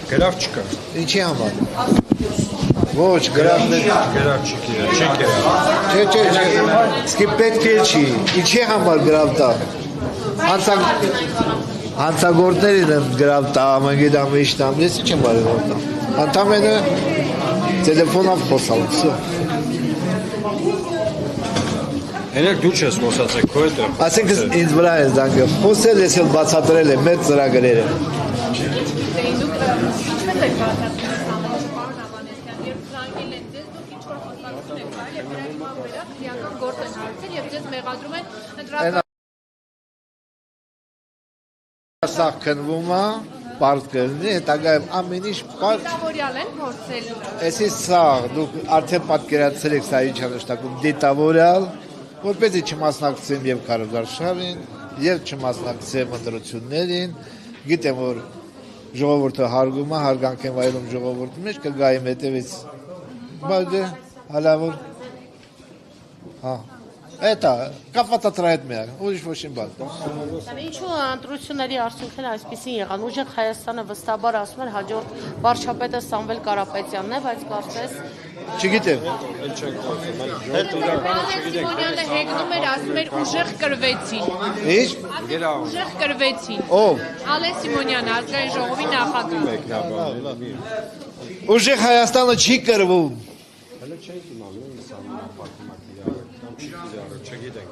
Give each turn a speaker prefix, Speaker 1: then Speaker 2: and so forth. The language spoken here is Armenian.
Speaker 1: Գրավ չկա։
Speaker 2: Ինչի համար։ Ոչ, գրավներ
Speaker 1: Գրավ չկա, չեք է։
Speaker 2: Չէ, սկի պետք է չի, ինչի համար գրավ տա։ Հանցագործներին եմ գրավ տա, ամեն գիտամ իշտամ, ես չեմ բարի գրավ տա։ Ընդամենը տելեֆոնով խոսալ, վсё։
Speaker 1: Էնեք դու չես խոսացեք, քո հետ եմ։
Speaker 2: Ասենք ինձ վրա է զանգը, խոսել ես էլ բացատրել եմ մեր ծրագրերը։ Սա քնվում է, բարդ կլինի, հետագայում ամեն ինչ բարդ։
Speaker 3: Դիտավորյալ են փորձել։
Speaker 2: Էսի սա, դուք արդեն պատկերացրել եք սա ինչ է նշանակում դիտավորյալ, որպեսզի չմասնակցեմ եւ կառավարշավին, եւ չմասնակցեմ ընտրություններին, գիտեմ որ ժողովուրդը հարգում է, հարգանք եմ վայելում ժողովրդի մեջ, կգայեմ հետևից։ Բայց հալավոր։ Հա։ Это կապված է դրա հետ միակ, ուրիշ ոչինչ բան։
Speaker 4: Ինչու ընտրությունների արդյունքները այսպեսին եղան։ Ուժեղ Հայաստանը վստահաբար ասում էր հաջորդ վարչապետը Սամվել Կարապետյանն է, բայց կարծես
Speaker 2: Չգիտեմ։
Speaker 3: Սիմոնյանը հեգնում էր, ասում էր ուժեղ կրվեցին։
Speaker 2: Ինչ։
Speaker 3: Ուժեղ կրվեցին։
Speaker 2: Ով։
Speaker 3: Ալեն Սիմոնյանը, ազգային ժողովի նախագահ։
Speaker 2: Ուժեղ Հայաստանը չի կրվում։
Speaker 1: Չգիտենք։